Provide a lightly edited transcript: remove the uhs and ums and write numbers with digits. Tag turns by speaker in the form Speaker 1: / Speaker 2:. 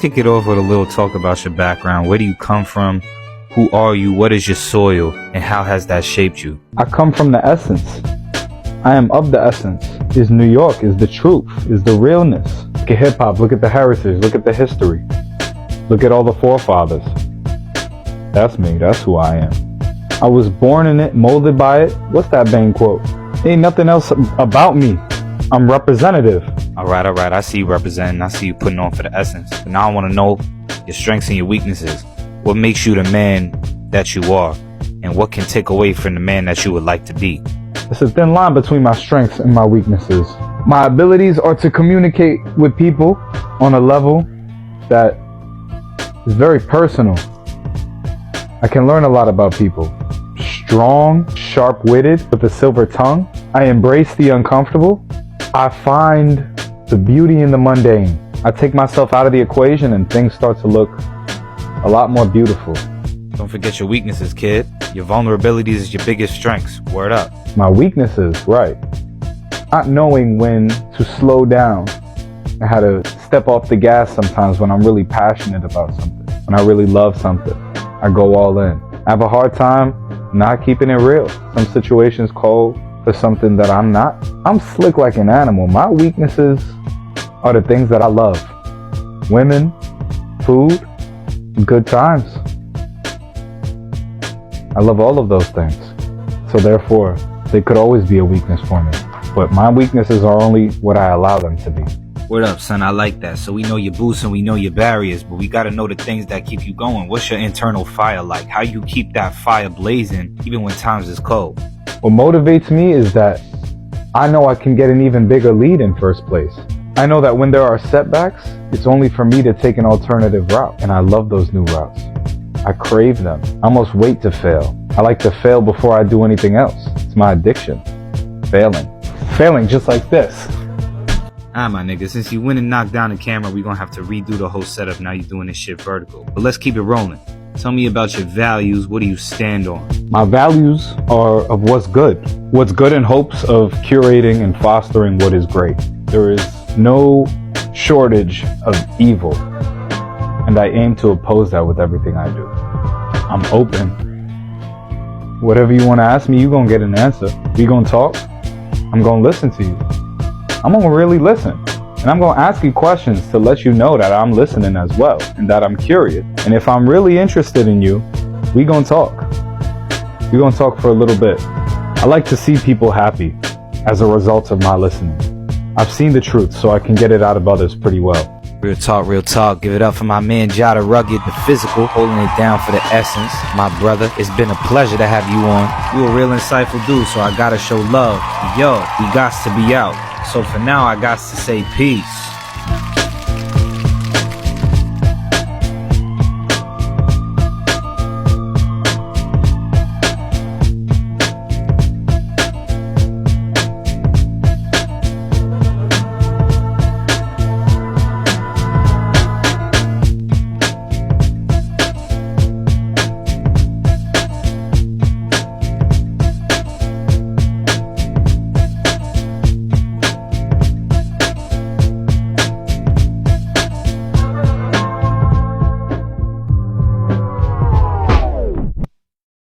Speaker 1: kick it off with a little talk about your background. Where do you come from? Who are you? What is your soil? And how has that shaped you?
Speaker 2: I come from the essence. I am of the essence. Is New York, is the truth, is the realness. Look at hip hop, look at the heritage, look at the history. Look at all the forefathers. That's me, that's who I am. I was born in it, molded by it. What's that Bane quote? Ain't nothing else about me. I'm representative.
Speaker 1: All right. I see you representing. I see you putting on for the essence. But now I want to know your strengths and your weaknesses. What makes you the man that you are? And what can take away from the man that you would like to be?
Speaker 2: There's a thin line between my strengths and my weaknesses. My abilities are to communicate with people on a level that is very personal. I can learn a lot about people. Strong, sharp-witted, with a silver tongue. I embrace the uncomfortable. I find the beauty in the mundane. I take myself out of the equation and things start to look a lot more beautiful.
Speaker 1: Don't forget your weaknesses, kid. Your vulnerabilities is your biggest strengths. Word up.
Speaker 2: My weaknesses, right. Not knowing when to slow down and how to step off the gas sometimes when I'm really passionate about something. When I really love something, I go all in. I have a hard time not keeping it real. Some situations call for something that I'm not. I'm slick like an animal. My weaknesses are the things that I love. Women, food, good times. I love all of those things. So therefore, they could always be a weakness for me. But my weaknesses are only what I allow them to be.
Speaker 1: Word up, son. I like that. So we know your boosts and we know your barriers, but we got to know the things that keep you going. What's your internal fire like? How you keep that fire blazing even when times is cold?
Speaker 2: What motivates me is that I know I can get an even bigger lead in first place. I know that when there are setbacks, it's only for me to take an alternative route. And I love those new routes. I crave them. I almost wait to fail. I like to fail before I do anything else. It's my addiction. Failing just like this.
Speaker 1: My nigga, since you went and knocked down the camera, we gonna have to redo the whole setup. Now you're doing this shit vertical. But let's keep it rolling. Tell me about your values. What do you stand on?
Speaker 2: My values are of what's good. What's good in hopes of curating and fostering what is great. There is no shortage of evil. And I aim to oppose that with everything I do. I'm open. Whatever you want to ask me, you're going to get an answer. We going to talk. I'm going to listen to you. I'm going to really listen. And I'm going to ask you questions to let you know that I'm listening as well and that I'm curious. And if I'm really interested in you, we going to talk. We're going to talk for a little bit. I like to see people happy as a result of my listening. I've seen the truth, so I can get it out of others pretty well.
Speaker 1: Real talk. Give it up for my man Jada Rugged, the physical, holding it down for the essence. My brother, it's been a pleasure to have you on. You a real insightful dude, so I gotta show love. Yo, we gots to be out. So for now, I gots to say peace.